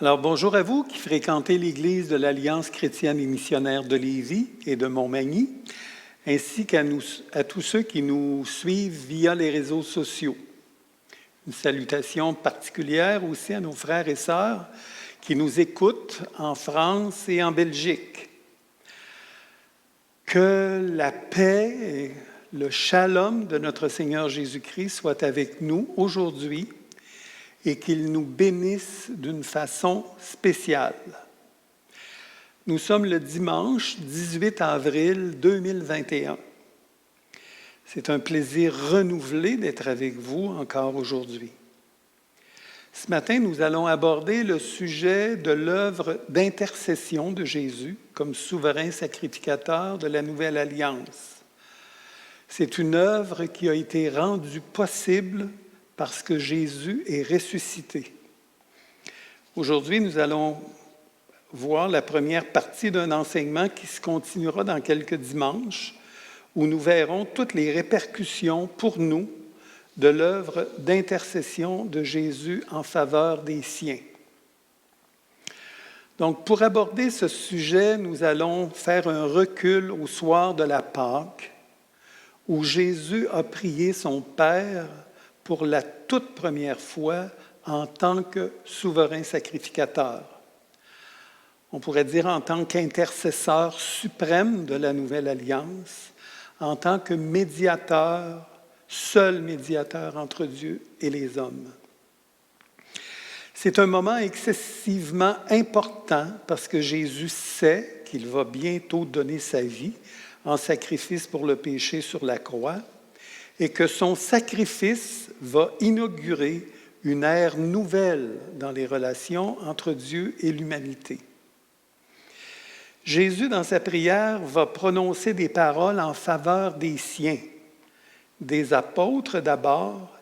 Alors, bonjour à vous qui fréquentez l'Église de l'Alliance chrétienne et missionnaire de Lévis et de Montmagny, ainsi à tous ceux qui nous suivent via les réseaux sociaux. Une salutation particulière aussi à nos frères et sœurs qui nous écoutent en France et en Belgique. Que la paix et le shalom de notre Seigneur Jésus-Christ soient avec nous aujourd'hui et qu'il nous bénisse d'une façon spéciale. Nous sommes le dimanche 18 avril 2021. C'est un plaisir renouvelé d'être avec vous encore aujourd'hui. Ce matin, nous allons aborder le sujet de l'œuvre d'intercession de Jésus comme souverain sacrificateur de la Nouvelle Alliance. C'est une œuvre qui a été rendue possible parce que Jésus est ressuscité. Aujourd'hui, nous allons voir la première partie d'un enseignement qui se continuera dans quelques dimanches, où nous verrons toutes les répercussions pour nous de l'œuvre d'intercession de Jésus en faveur des siens. Donc, pour aborder ce sujet, nous allons faire un recul au soir de la Pâque, où Jésus a prié son Père pour la toute première fois en tant que souverain sacrificateur. On pourrait dire en tant qu'intercesseur suprême de la Nouvelle Alliance, en tant que médiateur, seul médiateur entre Dieu et les hommes. C'est un moment excessivement important parce que Jésus sait qu'il va bientôt donner sa vie en sacrifice pour le péché sur la croix et que son sacrifice va inaugurer une ère nouvelle dans les relations entre Dieu et l'humanité. Jésus, dans sa prière, va prononcer des paroles en faveur des siens, des apôtres d'abord,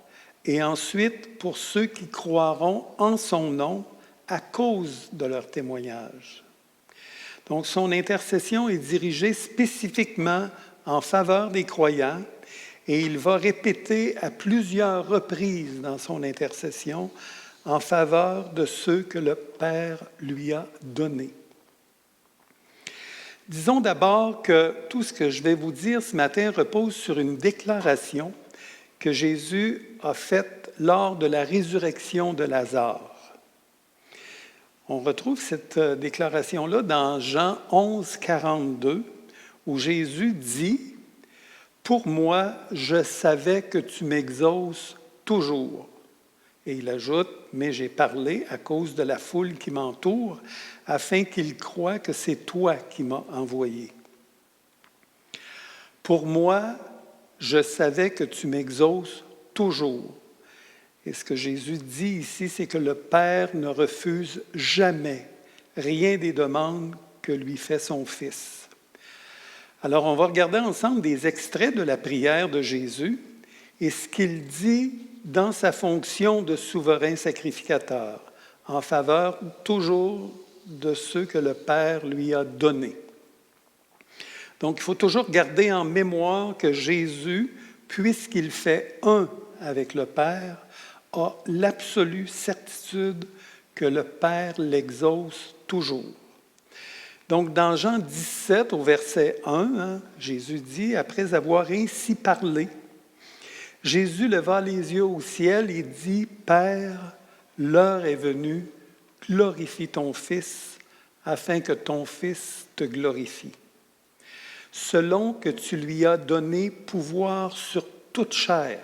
et ensuite pour ceux qui croiront en son nom à cause de leur témoignage. Donc, son intercession est dirigée spécifiquement en faveur des croyants, et il va répéter à plusieurs reprises dans son intercession en faveur de ceux que le Père lui a donnés. Disons d'abord que tout ce que je vais vous dire ce matin repose sur une déclaration que Jésus a faite lors de la résurrection de Lazare. On retrouve cette déclaration-là dans Jean 11, 42, où Jésus dit « Pour moi, je savais que tu m'exauces toujours. » Et il ajoute « Mais j'ai parlé à cause de la foule qui m'entoure, afin qu'ils croient que c'est toi qui m'as envoyé. » Pour moi, je savais que tu m'exauces toujours. Et ce que Jésus dit ici, c'est que le Père ne refuse jamais rien des demandes que lui fait son Fils. Alors, on va regarder ensemble des extraits de la prière de Jésus et ce qu'il dit dans sa fonction de souverain sacrificateur, en faveur toujours de ceux que le Père lui a donnés. Donc, il faut toujours garder en mémoire que Jésus, puisqu'il fait un avec le Père, a l'absolue certitude que le Père l'exauce toujours. Donc, dans Jean 17, au verset 1, Jésus dit, après avoir ainsi parlé, Jésus leva les yeux au ciel et dit, « Père, l'heure est venue, glorifie ton Fils, afin que ton Fils te glorifie. Selon que tu lui as donné pouvoir sur toute chair,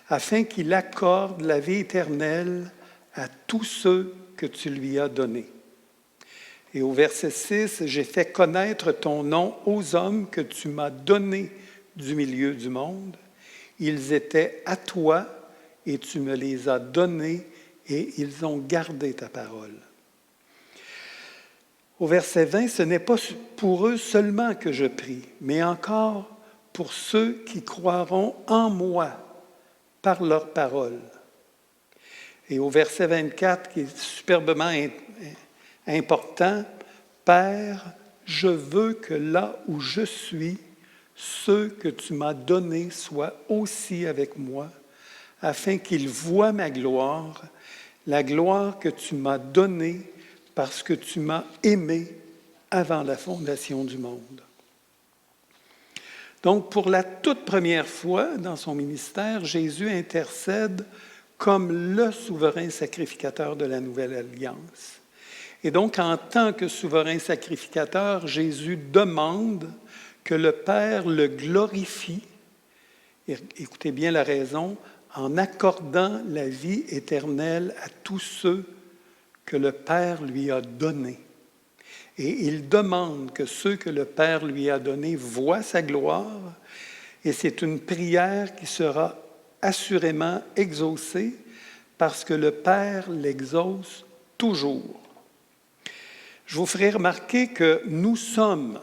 afin qu'il accorde la vie éternelle à tous ceux que tu lui as donnés. » Et au verset 6, « J'ai fait connaître ton nom aux hommes que tu m'as donnés du milieu du monde. Ils étaient à toi et tu me les as donnés et ils ont gardé ta parole. » Au verset 20, « Ce n'est pas pour eux seulement que je prie, mais encore pour ceux qui croiront en moi par leur parole. » Et au verset 24, qui est superbement important, « Père, je veux que là où je suis, ceux que tu m'as donnés soient aussi avec moi, afin qu'ils voient ma gloire, la gloire que tu m'as donnée parce que tu m'as aimé avant la fondation du monde. » Donc, pour la toute première fois dans son ministère, Jésus intercède comme le souverain sacrificateur de la Nouvelle Alliance. Et donc, en tant que souverain sacrificateur, Jésus demande que le Père le glorifie, et écoutez bien la raison, en accordant la vie éternelle à tous ceux que le Père lui a donnés. Et il demande que ceux que le Père lui a donnés voient sa gloire, et c'est une prière qui sera assurément exaucée parce que le Père l'exauce toujours. Je vous ferai remarquer que nous sommes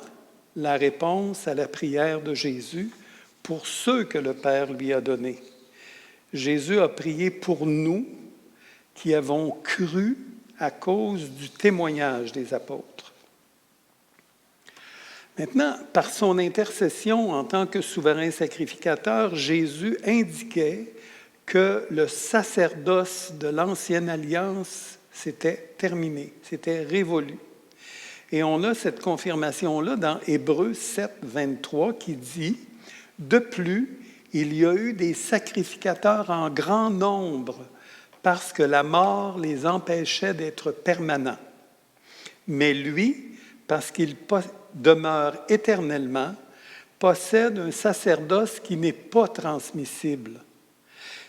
la réponse à la prière de Jésus pour ceux que le Père lui a donnés. Jésus a prié pour nous qui avons cru à cause du témoignage des apôtres. Maintenant, par son intercession en tant que souverain sacrificateur, Jésus indiquait que le sacerdoce de l'Ancienne Alliance s'était terminé, s'était révolu. Et on a cette confirmation-là dans Hébreux 7, 23 qui dit « De plus, il y a eu des sacrificateurs en grand nombre parce que la mort les empêchait d'être permanents. Mais lui, parce qu'il demeure éternellement, possède un sacerdoce qui n'est pas transmissible.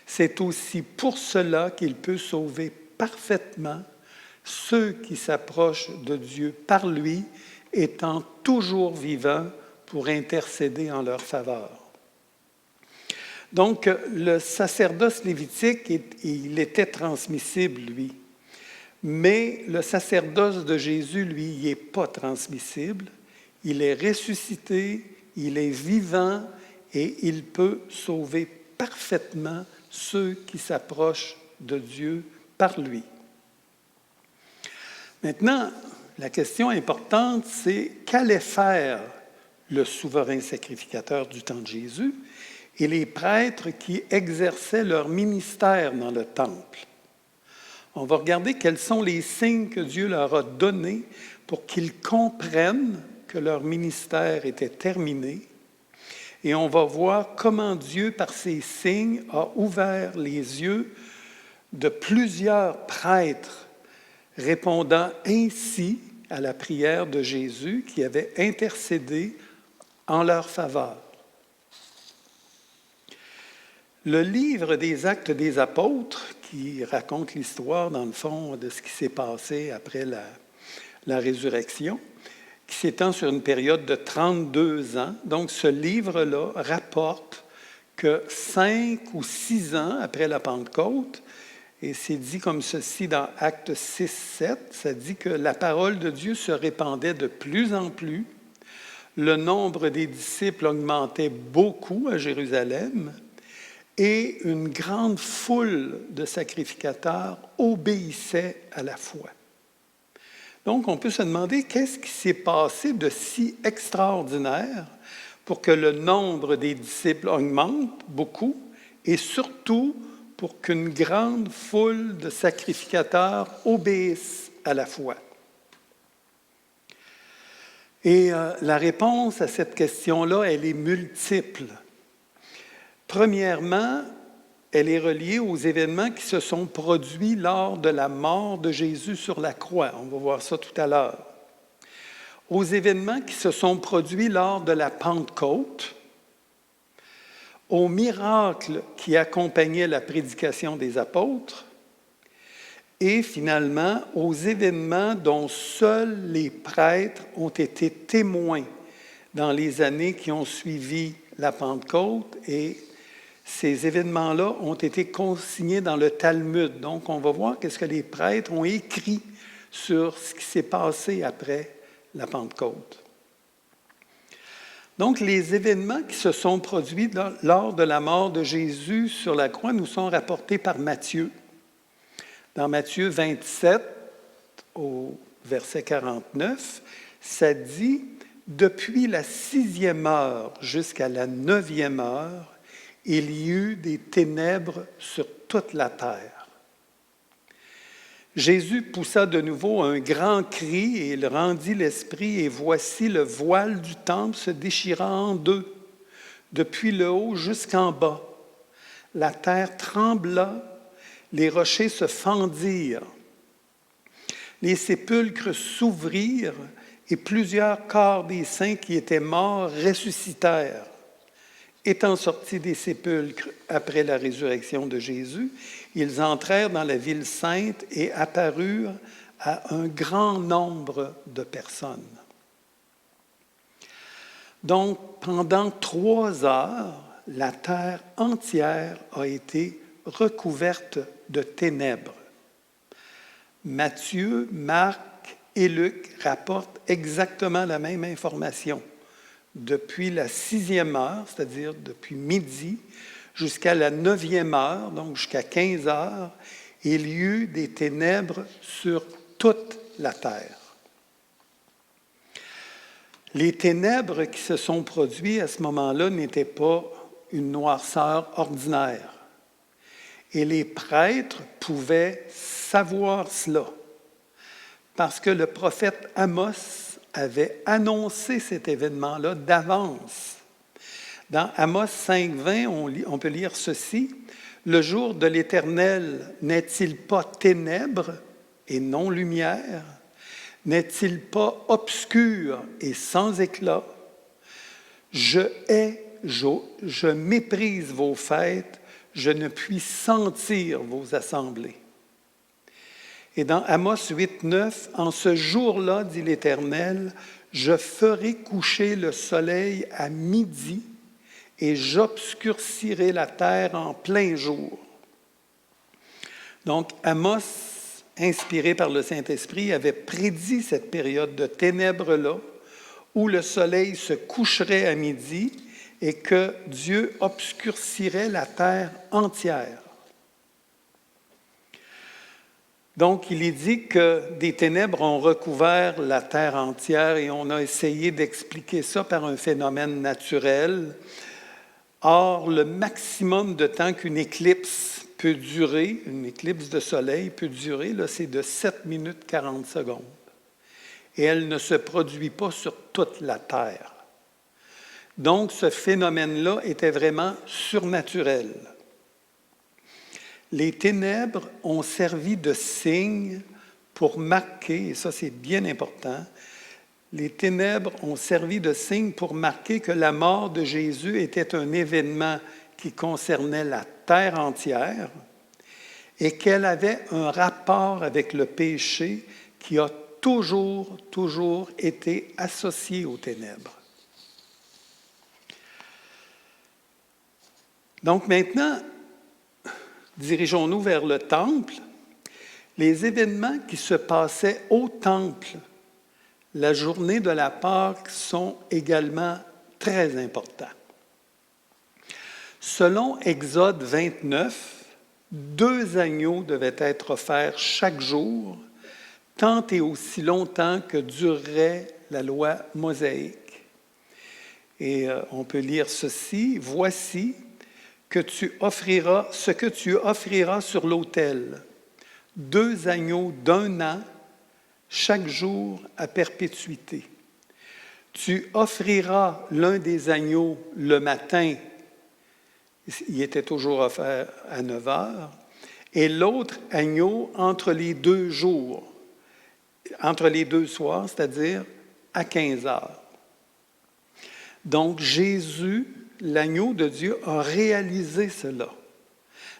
C'est aussi pour cela qu'il peut sauver parfaitement ceux qui s'approchent de Dieu par lui, étant toujours vivants pour intercéder en leur faveur. » Donc, le sacerdoce lévitique, il était transmissible, lui. Mais le sacerdoce de Jésus, lui, il n'est pas transmissible. Il est ressuscité, il est vivant et il peut sauver parfaitement ceux qui s'approchent de Dieu par lui. Maintenant, la question importante, c'est qu'allait faire le souverain sacrificateur du temps de Jésus et les prêtres qui exerçaient leur ministère dans le temple. On va regarder quels sont les signes que Dieu leur a donnés pour qu'ils comprennent que leur ministère était terminé. Et on va voir comment Dieu, par ces signes, a ouvert les yeux de plusieurs prêtres, répondant ainsi à la prière de Jésus qui avait intercédé en leur faveur. Le livre des Actes des Apôtres, qui raconte l'histoire, dans le fond, de ce qui s'est passé après la résurrection, qui s'étend sur une période de 32 ans. Donc, ce livre-là rapporte que 5 ou 6 ans après la Pentecôte, et c'est dit comme ceci dans Actes 6, 7, ça dit que la parole de Dieu se répandait de plus en plus, le nombre des disciples augmentait beaucoup à Jérusalem, et une grande foule de sacrificateurs obéissait à la foi. Donc, on peut se demander qu'est-ce qui s'est passé de si extraordinaire pour que le nombre des disciples augmente beaucoup et surtout pour qu'une grande foule de sacrificateurs obéissent à la foi. Et la réponse à cette question-là, elle est multiple. Premièrement, elle est reliée aux événements qui se sont produits lors de la mort de Jésus sur la croix. On va voir ça tout à l'heure. Aux événements qui se sont produits lors de la Pentecôte, aux miracles qui accompagnaient la prédication des apôtres et finalement aux événements dont seuls les prêtres ont été témoins dans les années qui ont suivi la Pentecôte et ces événements-là ont été consignés dans le Talmud. Donc, on va voir qu'est-ce que les prêtres ont écrit sur ce qui s'est passé après la Pentecôte. Donc, les événements qui se sont produits lors de la mort de Jésus sur la croix nous sont rapportés par Matthieu. Dans Matthieu 27, au verset 49, ça dit « Depuis la 6e heure jusqu'à la 9e heure, il y eut des ténèbres sur toute la terre. Jésus poussa de nouveau un grand cri et il rendit l'esprit, et voici le voile du temple se déchira en deux, depuis le haut jusqu'en bas. La terre trembla, les rochers se fendirent. Les sépulcres s'ouvrirent et plusieurs corps des saints qui étaient morts ressuscitèrent. Étant sortis des sépulcres après la résurrection de Jésus, ils entrèrent dans la ville sainte et apparurent à un grand nombre de personnes. Donc, pendant 3 heures, la terre entière a été recouverte de ténèbres. Matthieu, Marc et Luc rapportent exactement la même information. Depuis la 6e heure, c'est-à-dire depuis midi, jusqu'à la 9e heure, donc jusqu'à 15 heures, il y eut des ténèbres sur toute la terre. Les ténèbres qui se sont produites à ce moment-là n'étaient pas une noirceur ordinaire. Et les prêtres pouvaient savoir cela, parce que le prophète Amos avait annoncé cet événement-là d'avance. Dans Amos 5,20, on peut lire ceci: « Le jour de l'Éternel n'est-il pas ténèbres et non lumière? N'est-il pas obscur et sans éclat? Je méprise vos fêtes, je ne puis sentir vos assemblées. » Et dans Amos 8,9, « En ce jour-là, dit l'Éternel, je ferai coucher le soleil à midi et j'obscurcirai la terre en plein jour. » Donc, Amos, inspiré par le Saint-Esprit, avait prédit cette période de ténèbres-là, où le soleil se coucherait à midi et que Dieu obscurcirait la terre entière. Donc, il est dit que des ténèbres ont recouvert la terre entière et on a essayé d'expliquer ça par un phénomène naturel. Or, le maximum de temps qu'une éclipse peut durer, une éclipse de soleil peut durer, là, c'est de 7 minutes 40 secondes. Et elle ne se produit pas sur toute la terre. Donc, ce phénomène-là était vraiment surnaturel. Les ténèbres ont servi de signe pour marquer, et ça c'est bien important, les ténèbres ont servi de signe pour marquer que la mort de Jésus était un événement qui concernait la terre entière et qu'elle avait un rapport avec le péché qui a toujours été associé aux ténèbres. Donc maintenant, dirigeons-nous vers le temple. Les événements qui se passaient au temple la journée de la Pâque sont également très importants. Selon Exode 29, 2 agneaux devaient être offerts chaque jour, tant et aussi longtemps que durerait la loi mosaïque. Et on peut lire ceci: « Voici ce que tu offriras sur l'autel, 2 agneaux d'1 an, chaque jour à perpétuité. Tu offriras l'un des agneaux le matin, il était toujours offert à 9 heures, et l'autre agneau entre les 2 jours, entre les 2 soirs, c'est-à-dire à 15 heures. » Donc Jésus, l'agneau de Dieu, a réalisé cela.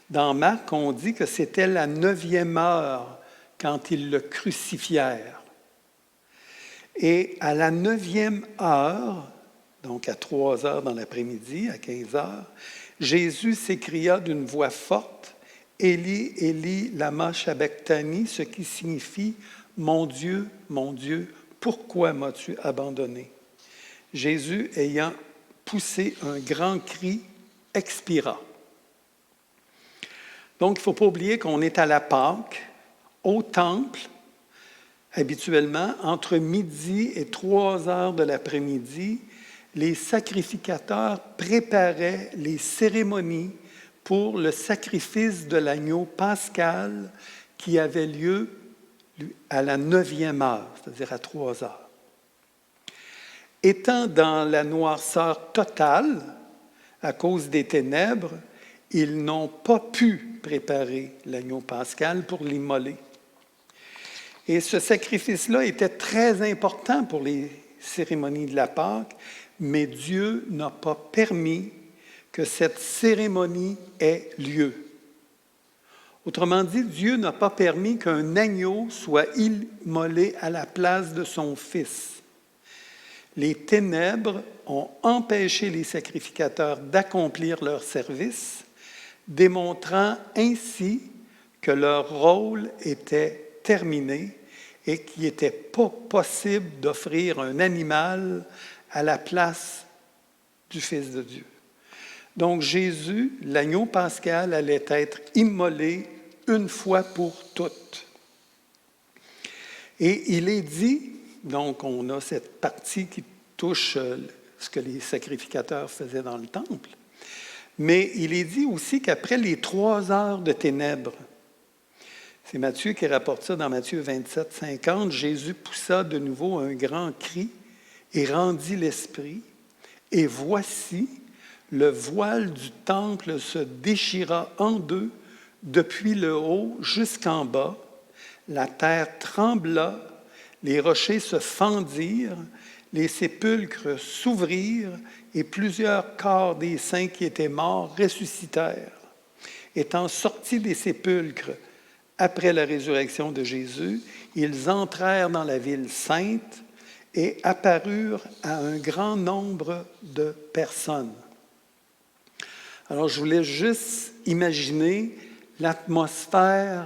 Dans Marc, on dit que c'était la 9e heure quand ils le crucifièrent. Et à la 9e heure, donc à 3 heures dans l'après-midi, à 15 heures, Jésus s'écria d'une voix forte: « Élie, Élie, lama sabachthani », ce qui signifie « Mon Dieu, pourquoi m'as-tu abandonné ?» Jésus, ayant poussé un grand cri, expira. Donc, il ne faut pas oublier qu'on est à la Pâque, au temple, habituellement, entre midi et 3 heures de l'après-midi, les sacrificateurs préparaient les cérémonies pour le sacrifice de l'agneau pascal qui avait lieu à la 9e heure, c'est-à-dire à 3 heures. Étant dans la noirceur totale, à cause des ténèbres, ils n'ont pas pu préparer l'agneau pascal pour l'immoler. Et ce sacrifice-là était très important pour les cérémonies de la Pâque, mais Dieu n'a pas permis que cette cérémonie ait lieu. Autrement dit, Dieu n'a pas permis qu'un agneau soit immolé à la place de son fils. Les ténèbres ont empêché les sacrificateurs d'accomplir leur service, démontrant ainsi que leur rôle était terminé et qu'il n'était pas possible d'offrir un animal à la place du Fils de Dieu. Donc Jésus, l'agneau pascal, allait être immolé une fois pour toutes. Et il est dit, donc on a cette partie qui touche ce que les sacrificateurs faisaient dans le temple, mais il est dit aussi qu'après les 3 heures de ténèbres, c'est Matthieu qui rapporte ça dans Matthieu 27, 50, Jésus poussa de nouveau un grand cri et rendit l'esprit, et voici, le voile du temple se déchira en deux, depuis le haut jusqu'en bas. La terre trembla, les rochers se fendirent, les sépulcres s'ouvrirent, et plusieurs corps des saints qui étaient morts ressuscitèrent. Étant sortis des sépulcres après la résurrection de Jésus, ils entrèrent dans la ville sainte et apparurent à un grand nombre de personnes. Alors, je voulais juste imaginer l'atmosphère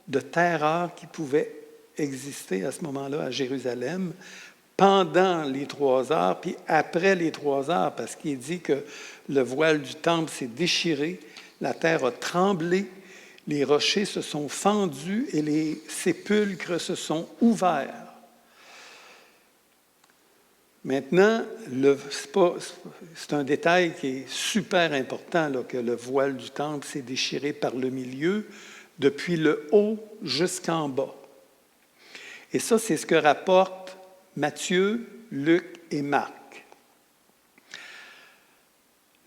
de terreur qui pouvait exister à ce moment-là à Jérusalem pendant les 3 heures, puis après les 3 heures, parce qu'il dit que le voile du temple s'est déchiré, la terre a tremblé, les rochers se sont fendus et les sépulcres se sont ouverts. Maintenant, c'est un détail qui est super important, là, que le voile du temple s'est déchiré par le milieu, depuis le haut jusqu'en bas. Et ça, c'est ce que rapportent Matthieu, Luc et Marc.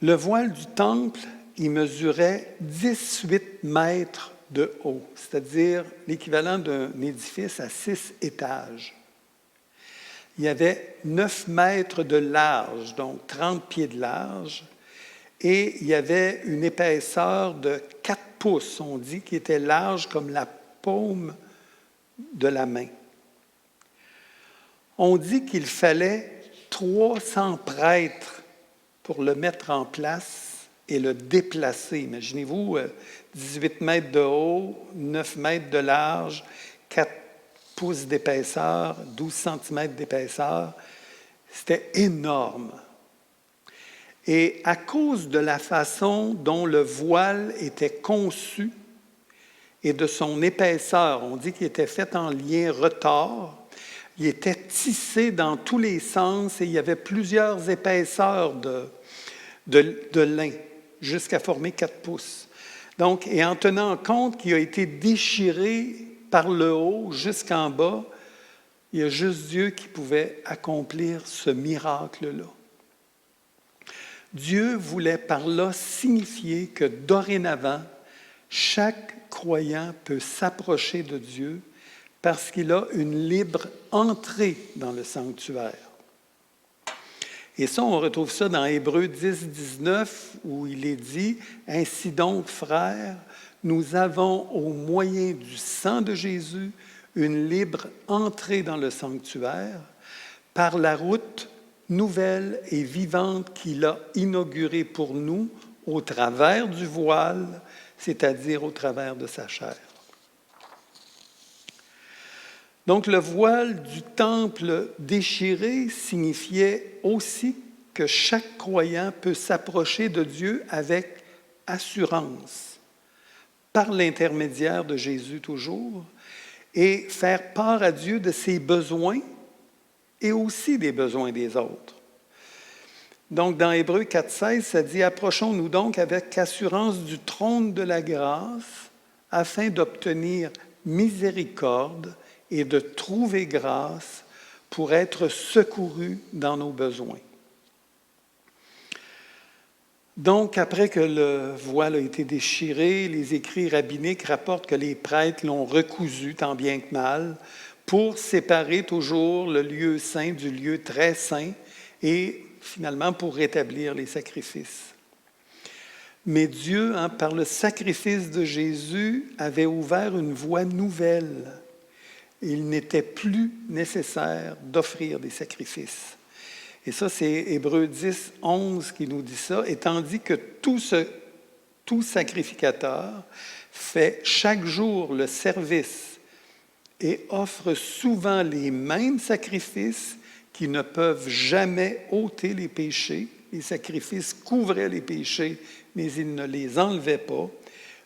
Le voile du temple, il mesurait 18 mètres de haut, c'est-à-dire l'équivalent d'un édifice à 6 étages. Il y avait 9 mètres de large, donc 30 pieds de large, et il y avait une épaisseur de 4 pouces, on dit, qui était large comme la paume de la main. On dit qu'il fallait 300 prêtres pour le mettre en place et le déplacer. Imaginez-vous, 18 mètres de haut, 9 mètres de large, 4 pouces d'épaisseur, 12 cm d'épaisseur. C'était énorme. Et à cause de la façon dont le voile était conçu et de son épaisseur, on dit qu'il était fait en lien retors, il était tissé dans tous les sens et il y avait plusieurs épaisseurs de lin jusqu'à former 4 pouces. Donc, et en tenant compte qu'il a été déchiré par le haut jusqu'en bas, il y a juste Dieu qui pouvait accomplir ce miracle-là. Dieu voulait par là signifier que dorénavant, chaque croyant peut s'approcher de Dieu parce qu'il a une libre entrée dans le sanctuaire. Et ça, on retrouve ça dans Hébreux 10, 19, où il est dit « Ainsi donc, frères, nous avons au moyen du sang de Jésus une libre entrée dans le sanctuaire par la route nouvelle et vivante qu'il a inaugurée pour nous au travers du voile, c'est-à-dire au travers de sa chair. » Donc, le voile du temple déchiré signifiait aussi que chaque croyant peut s'approcher de Dieu avec assurance, par l'intermédiaire de Jésus toujours, et faire part à Dieu de ses besoins et aussi des besoins des autres. Donc, dans Hébreux 4,16, ça dit « Approchons-nous donc avec assurance du trône de la grâce afin d'obtenir miséricorde et de trouver grâce pour être secourus dans nos besoins. Donc, après que le voile a été déchiré, les écrits rabbiniques rapportent que les prêtres l'ont recousu tant bien que mal pour séparer toujours le lieu saint du lieu très saint et finalement pour rétablir les sacrifices. Mais Dieu, par le sacrifice de Jésus, avait ouvert une voie nouvelle. Il n'était plus nécessaire d'offrir des sacrifices. Et ça, c'est Hébreux 10, 11 qui nous dit ça. Et tandis que tout sacrificateur fait chaque jour le service et offre souvent les mêmes sacrifices qui ne peuvent jamais ôter les péchés. Les sacrifices couvraient les péchés, mais ils ne les enlevaient pas.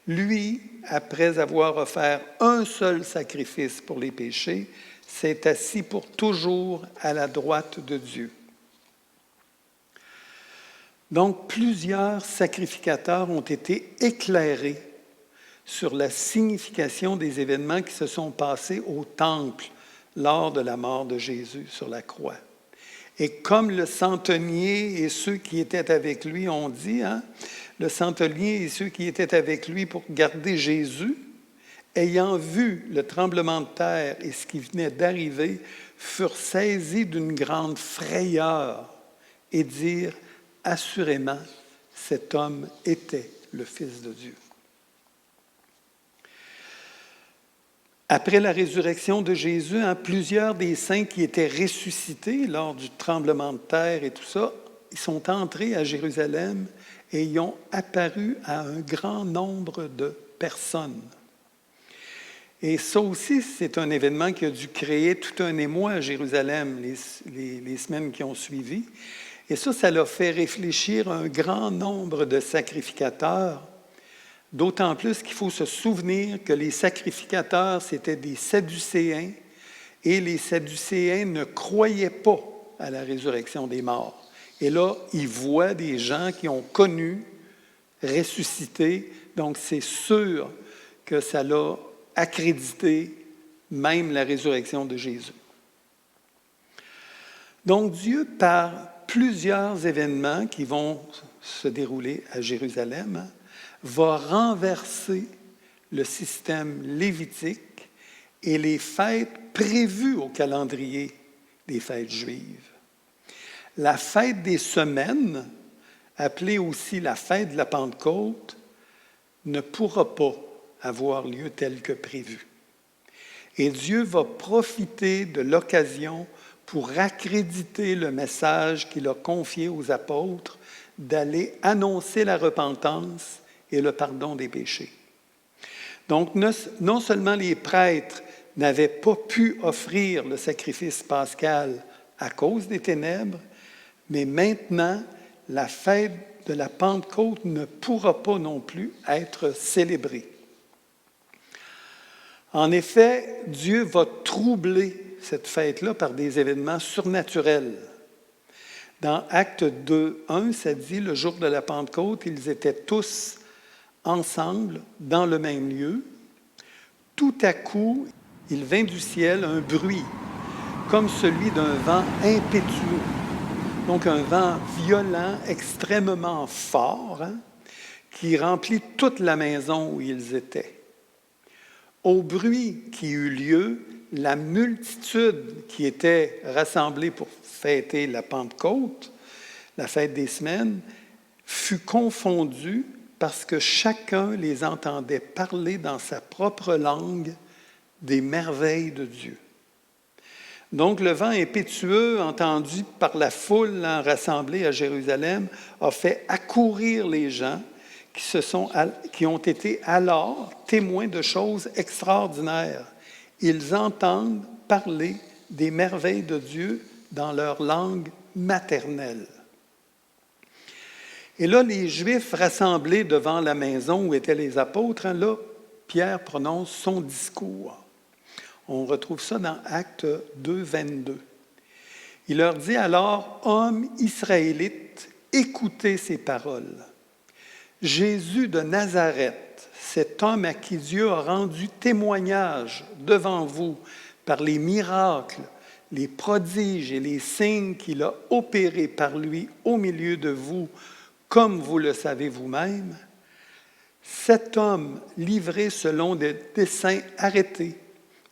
Lui, après avoir offert un seul sacrifice pour les péchés, s'est assis pour toujours à la droite de Dieu. Donc, plusieurs sacrificateurs ont été éclairés sur la signification des événements qui se sont passés au temple lors de la mort de Jésus sur la croix. Et comme le centenier et ceux qui étaient avec lui ont dit, le centenier et ceux qui étaient avec lui pour garder Jésus, ayant vu le tremblement de terre et ce qui venait d'arriver, furent saisis d'une grande frayeur et dirent: assurément, cet homme était le Fils de Dieu. Après la résurrection de Jésus, plusieurs des saints qui étaient ressuscités lors du tremblement de terre et tout ça, ils sont entrés à Jérusalem et y ont apparu à un grand nombre de personnes. Et ça aussi, c'est un événement qui a dû créer tout un émoi à Jérusalem les semaines qui ont suivi. Et ça l'a fait réfléchir un grand nombre de sacrificateurs, d'autant plus qu'il faut se souvenir que les sacrificateurs, c'était des Sadducéens, et les Sadducéens ne croyaient pas à la résurrection des morts. Et là, ils voient des gens qui ont connu, ressuscité, donc c'est sûr que ça l'a accrédité même la résurrection de Jésus. Donc Dieu, par plusieurs événements qui vont se dérouler à Jérusalem, va renverser le système lévitique et les fêtes prévues au calendrier des fêtes juives. La fête des semaines, appelée aussi la fête de la Pentecôte, ne pourra pas avoir lieu tel que prévu. Et Dieu va profiter de l'occasion pour accréditer le message qu'il a confié aux apôtres d'aller annoncer la repentance et le pardon des péchés. Donc, non seulement les prêtres n'avaient pas pu offrir le sacrifice pascal à cause des ténèbres, mais maintenant, la fête de la Pentecôte ne pourra pas non plus être célébrée. En effet, Dieu va troubler cette fête-là par des événements surnaturels. Dans Actes 2:1, ça dit, le jour de la Pentecôte, ils étaient tous ensemble dans le même lieu. Tout à coup, il vint du ciel un bruit, comme celui d'un vent impétueux. Donc un vent violent, extrêmement fort, qui remplit toute la maison où ils étaient. Au bruit qui eut lieu, la multitude qui était rassemblée pour fêter la Pentecôte, la fête des semaines, fut confondue parce que chacun les entendait parler dans sa propre langue des merveilles de Dieu. Donc le vent impétueux entendu par la foule rassemblée à Jérusalem a fait accourir les gens qui ont été alors témoins de choses extraordinaires. Ils entendent parler des merveilles de Dieu dans leur langue maternelle. Et là, les Juifs rassemblés devant la maison où étaient les apôtres, là, Pierre prononce son discours. On retrouve ça dans Actes 2, 22. Il leur dit alors: « Hommes israélites, écoutez ces paroles. Jésus de Nazareth, cet homme à qui Dieu a rendu témoignage devant vous par les miracles, les prodiges et les signes qu'il a opérés par lui au milieu de vous, comme vous le savez vous-même, cet homme livré selon des desseins arrêtés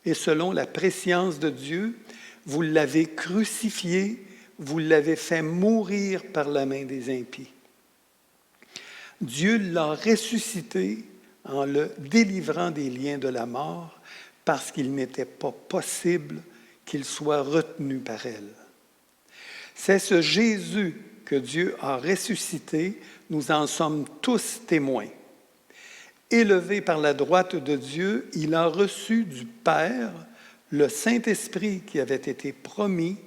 et selon la prescience de Dieu, vous l'avez crucifié, vous l'avez fait mourir par la main des impies. Dieu l'a ressuscité en le délivrant des liens de la mort parce qu'il n'était pas possible qu'il soit retenu par elle. C'est ce Jésus que Dieu a ressuscité, nous en sommes tous témoins. Élevé par la droite de Dieu, il a reçu du Père le Saint-Esprit qui avait été promis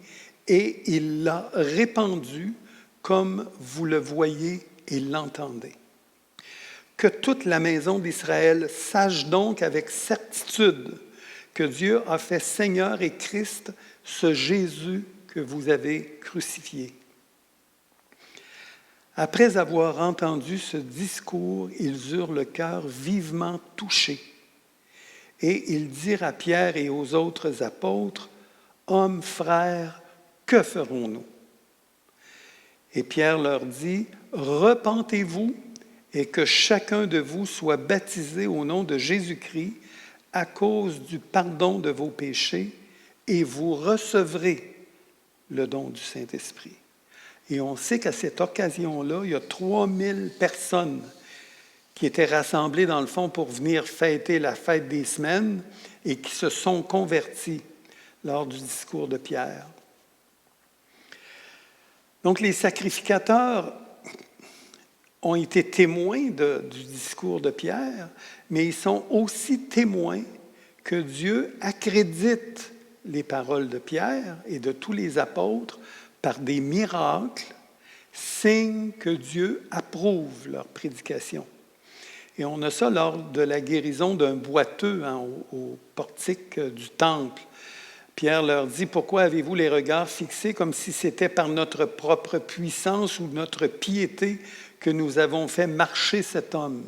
et il l'a répandu comme vous le voyez et l'entendez. Que toute la maison d'Israël sache donc avec certitude que Dieu a fait Seigneur et Christ ce Jésus que vous avez crucifié. Après avoir entendu ce discours, ils eurent le cœur vivement touché. Et ils dirent à Pierre et aux autres apôtres, « Hommes, frères, que ferons-nous? » Et Pierre leur dit, « Repentez-vous et que chacun de vous soit baptisé au nom de Jésus-Christ à cause du pardon de vos péchés, et vous recevrez le don du Saint-Esprit. » Et on sait qu'à cette occasion-là, il y a 3000 personnes qui étaient rassemblées dans le fond pour venir fêter la fête des semaines et qui se sont converties lors du discours de Pierre. Donc les sacrificateurs ont été témoins du discours de Pierre, mais ils sont aussi témoins que Dieu accrédite les paroles de Pierre et de tous les apôtres par des miracles, signe que Dieu approuve leur prédication. Et on a ça lors de la guérison d'un boiteux au portique du temple. Pierre leur dit, « Pourquoi avez-vous les regards fixés comme si c'était par notre propre puissance ou notre piété que nous avons fait marcher cet homme? »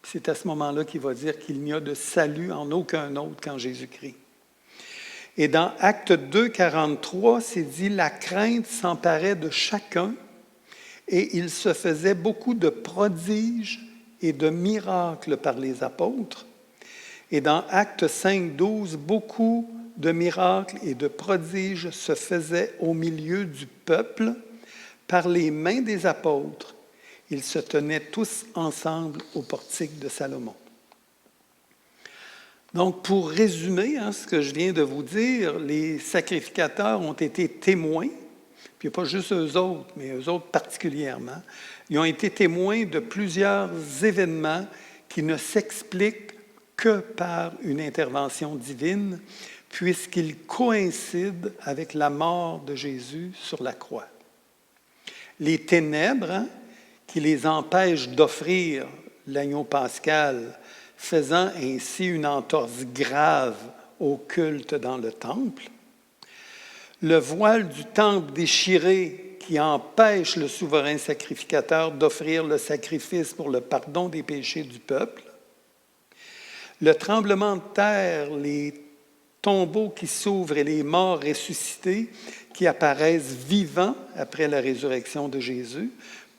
C'est à ce moment-là qu'il va dire qu'il n'y a de salut en aucun autre qu'en Jésus-Christ. Et dans Actes 2, 43, c'est dit « La crainte s'emparait de chacun et il se faisait beaucoup de prodiges et de miracles par les apôtres. » Et dans Actes 5, 12, beaucoup de miracles et de prodiges se faisaient au milieu du peuple par les mains des apôtres. Ils se tenaient tous ensemble au portique de Salomon. Donc, pour résumer ce que je viens de vous dire, les sacrificateurs ont été témoins, puis pas juste eux autres, mais eux autres particulièrement. Ils ont été témoins de plusieurs événements qui ne s'expliquent que par une intervention divine, puisqu'ils coïncident avec la mort de Jésus sur la croix. Les ténèbres qui les empêchent d'offrir l'agneau pascal, faisant ainsi une entorse grave au culte dans le temple. Le voile du temple déchiré qui empêche le souverain sacrificateur d'offrir le sacrifice pour le pardon des péchés du peuple. Le tremblement de terre, les tombeaux qui s'ouvrent et les morts ressuscités qui apparaissent vivants après la résurrection de Jésus,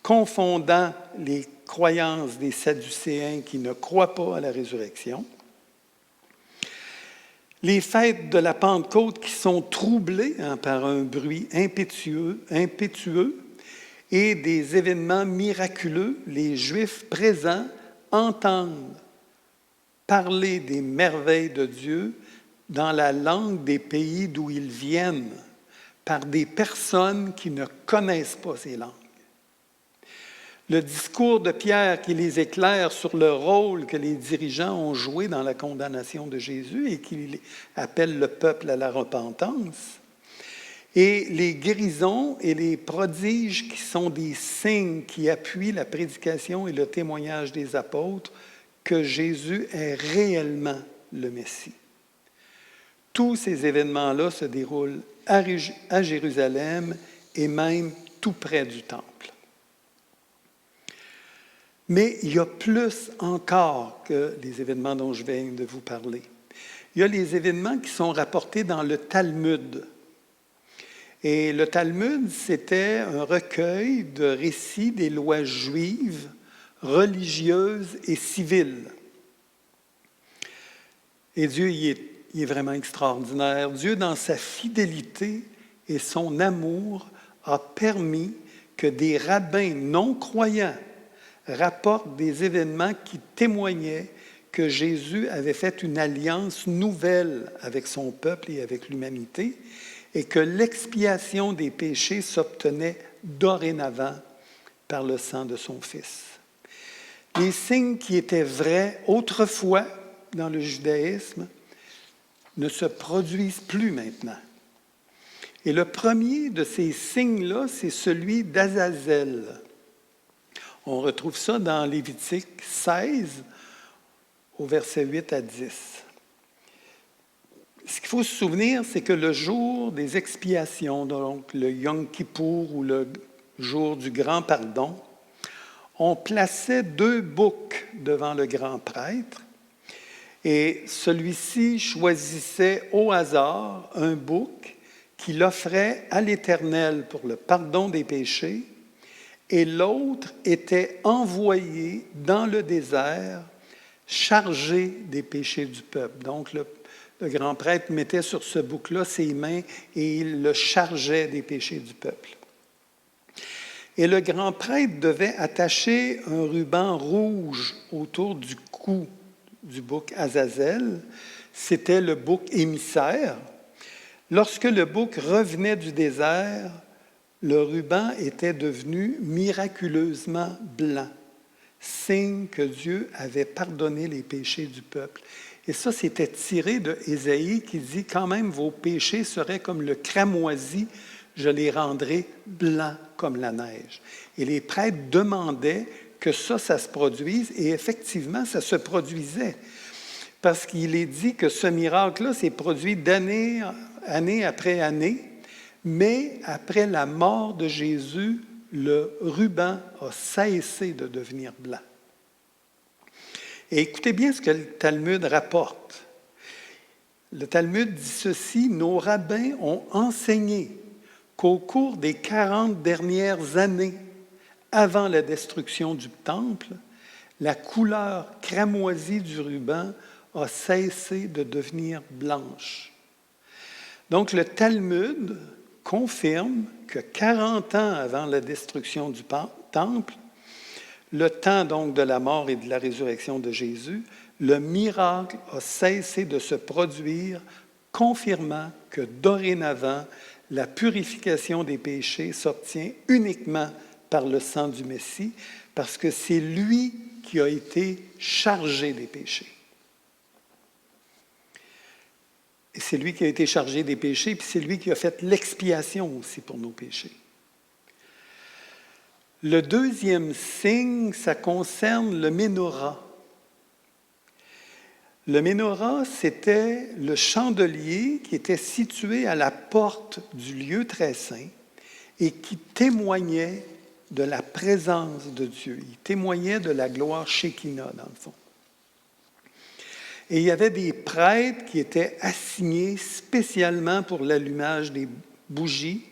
confondant les croyances des Sadducéens qui ne croient pas à la résurrection. Les fêtes de la Pentecôte qui sont troublées par un bruit impétueux et des événements miraculeux, les Juifs présents entendent parler des merveilles de Dieu dans la langue des pays d'où ils viennent, par des personnes qui ne connaissent pas ces langues. Le discours de Pierre qui les éclaire sur le rôle que les dirigeants ont joué dans la condamnation de Jésus et qui appelle le peuple à la repentance, et les guérisons et les prodiges qui sont des signes qui appuient la prédication et le témoignage des apôtres que Jésus est réellement le Messie. Tous ces événements-là se déroulent à Jérusalem et même tout près du temple. Mais il y a plus encore que les événements dont je viens de vous parler. Il y a les événements qui sont rapportés dans le Talmud. Et le Talmud, c'était un recueil de récits des lois juives, religieuses et civiles. Et Dieu, il est vraiment extraordinaire. Dieu, dans sa fidélité et son amour, a permis que des rabbins non-croyants rapportent des événements qui témoignaient que Jésus avait fait une alliance nouvelle avec son peuple et avec l'humanité et que l'expiation des péchés s'obtenait dorénavant par le sang de son Fils. Les signes qui étaient vrais autrefois dans le judaïsme ne se produisent plus maintenant. Et le premier de ces signes-là, c'est celui d'Azazel. On retrouve ça dans Lévitique 16, au verset 8 à 10. Ce qu'il faut se souvenir, c'est que le jour des expiations, donc le Yom Kippour ou le jour du grand pardon, on plaçait 2 boucs devant le grand prêtre et celui-ci choisissait au hasard un bouc qu'il offrait à l'Éternel pour le pardon des péchés et l'autre était envoyé dans le désert chargé des péchés du peuple. Donc, le grand prêtre mettait sur ce bouc-là ses mains et il le chargeait des péchés du peuple. Et le grand prêtre devait attacher un ruban rouge autour du cou du bouc Azazel. C'était le bouc émissaire. Lorsque le bouc revenait du désert, le ruban était devenu miraculeusement blanc, signe que Dieu avait pardonné les péchés du peuple. Et ça, c'était tiré de Ésaïe qui dit « Quand même, vos péchés seraient comme le cramoisi, je les rendrai blancs comme la neige. » Et les prêtres demandaient que ça se produise, et effectivement, ça se produisait. Parce qu'il est dit que ce miracle-là s'est produit année après année, mais après la mort de Jésus, le ruban a cessé de devenir blanc. Et écoutez bien ce que le Talmud rapporte. Le Talmud dit ceci, « Nos rabbins ont enseigné qu'au cours des 40 dernières années, avant la destruction du temple, la couleur cramoisie du ruban a cessé de devenir blanche. » Donc le Talmud confirme que 40 ans avant la destruction du temple, le temps donc de la mort et de la résurrection de Jésus, le miracle a cessé de se produire, confirmant que dorénavant, la purification des péchés s'obtient uniquement par le sang du Messie, parce que c'est lui qui a été chargé des péchés. Et c'est lui qui a été chargé des péchés, puis c'est lui qui a fait l'expiation aussi pour nos péchés. Le deuxième signe, ça concerne le Ménorah. Le Ménorah, c'était le chandelier qui était situé à la porte du lieu très saint et qui témoignait de la présence de Dieu. Il témoignait de la gloire Shekinah, dans le fond. Et il y avait des prêtres qui étaient assignés spécialement pour l'allumage des bougies,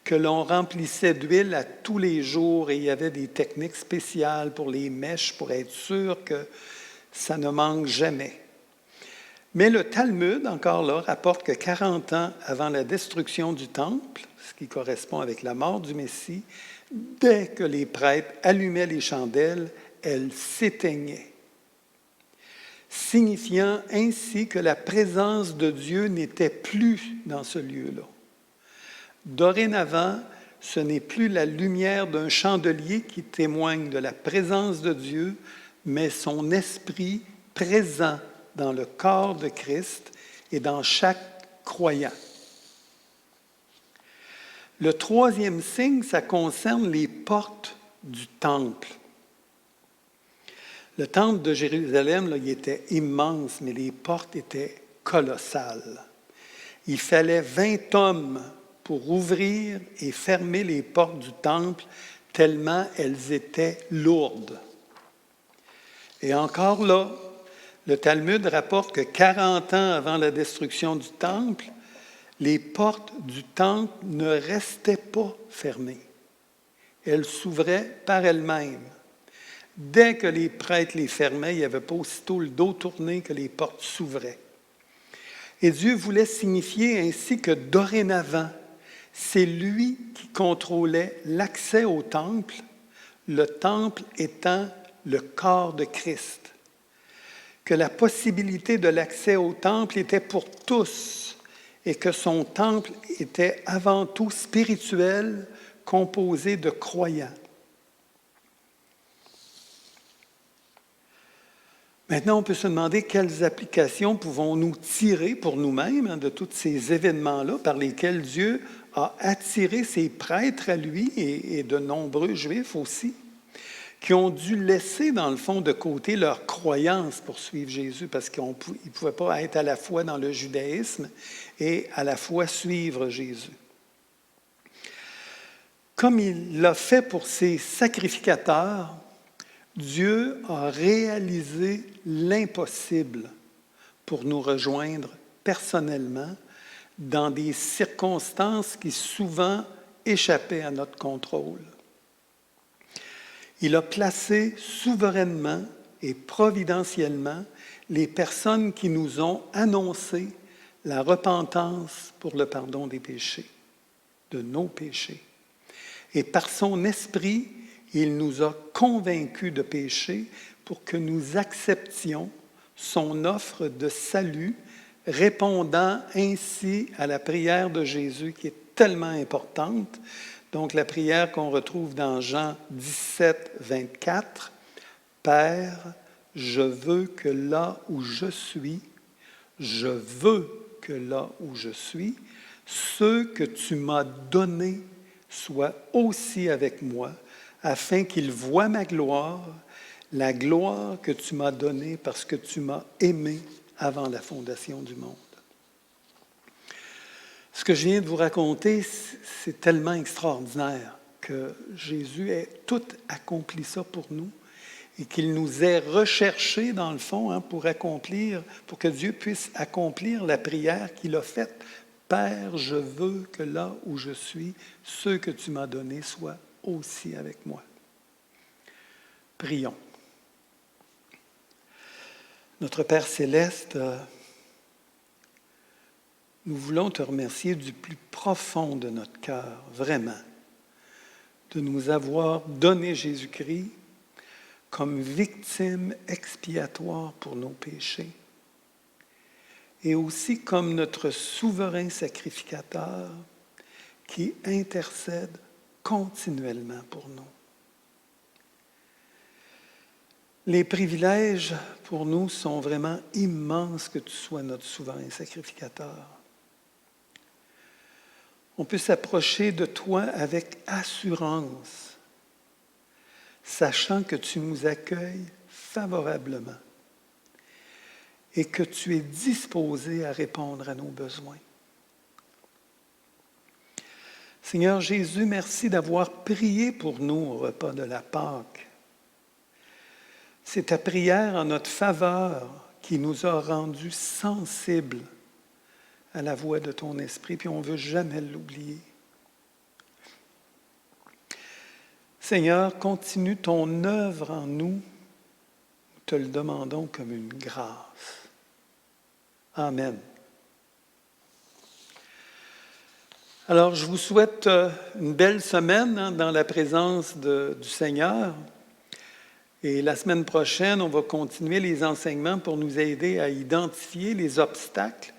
que l'on remplissait d'huile à tous les jours, et il y avait des techniques spéciales pour les mèches pour être sûr que ça ne manque jamais. Mais le Talmud, encore là, rapporte que 40 ans avant la destruction du temple, ce qui correspond avec la mort du Messie, dès que les prêtres allumaient les chandelles, elles s'éteignaient, signifiant ainsi que la présence de Dieu n'était plus dans ce lieu-là. Dorénavant, ce n'est plus la lumière d'un chandelier qui témoigne de la présence de Dieu, mais son esprit présent dans le corps de Christ et dans chaque croyant. Le troisième signe, ça concerne les portes du temple. Le temple de Jérusalem, là, il était immense, mais les portes étaient colossales. Il fallait 20 hommes pour ouvrir et fermer les portes du temple, tellement elles étaient lourdes. Et encore là, Le Talmud rapporte que 40 ans avant la destruction du temple, les portes du temple ne restaient pas fermées. Elles s'ouvraient par elles-mêmes. Dès que les prêtres les fermaient, il n'y avait pas aussitôt le dos tourné que les portes s'ouvraient. Et Dieu voulait signifier ainsi que dorénavant, c'est lui qui contrôlait l'accès au temple, le temple étant le corps de Christ. Que la possibilité de l'accès au temple était pour tous et que son temple était avant tout spirituel, composé de croyants. Maintenant, on peut se demander quelles applications pouvons-nous tirer pour nous-mêmes de tous ces événements-là par lesquels Dieu a attiré ses prêtres à lui et de nombreux Juifs aussi, qui ont dû laisser, dans le fond, de côté leur croyance pour suivre Jésus, parce qu'ils ne pouvaient pas être à la fois dans le judaïsme et à la fois suivre Jésus. Comme il l'a fait pour ses sacrificateurs, Dieu a réalisé l'impossible pour nous rejoindre personnellement dans des circonstances qui souvent échappaient à notre contrôle. Il a placé souverainement et providentiellement les personnes qui nous ont annoncé la repentance pour le pardon des péchés, de nos péchés. Et par son esprit, il nous a convaincus de péché pour que nous acceptions son offre de salut, répondant ainsi à la prière de Jésus qui est tellement importante. Donc, la prière qu'on retrouve dans Jean 17, 24, « Père, je veux que là où je suis, ceux que tu m'as donnés soient aussi avec moi, afin qu'ils voient ma gloire, la gloire que tu m'as donnée parce que tu m'as aimé avant la fondation du monde. » Ce que je viens de vous raconter, c'est tellement extraordinaire que Jésus ait tout accompli ça pour nous et qu'il nous ait recherchés, dans le fond, pour que Dieu puisse accomplir la prière qu'il a faite. « Père, je veux que là où je suis, ceux que tu m'as donnés soient aussi avec moi. » Prions. Notre Père céleste, nous voulons te remercier du plus profond de notre cœur, vraiment, de nous avoir donné Jésus-Christ comme victime expiatoire pour nos péchés et aussi comme notre souverain sacrificateur qui intercède continuellement pour nous. Les privilèges pour nous sont vraiment immenses que tu sois notre souverain sacrificateur. On peut s'approcher de toi avec assurance, sachant que tu nous accueilles favorablement et que tu es disposé à répondre à nos besoins. Seigneur Jésus, merci d'avoir prié pour nous au repas de la Pâque. C'est ta prière en notre faveur qui nous a rendus sensibles à la voix de ton esprit, puis on ne veut jamais l'oublier. Seigneur, continue ton œuvre en nous. Nous te le demandons comme une grâce. Amen. Alors, je vous souhaite une belle semaine dans la présence du Seigneur. Et la semaine prochaine, on va continuer les enseignements pour nous aider à identifier les obstacles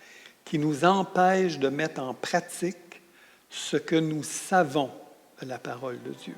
qui nous empêchent de mettre en pratique ce que nous savons de la parole de Dieu.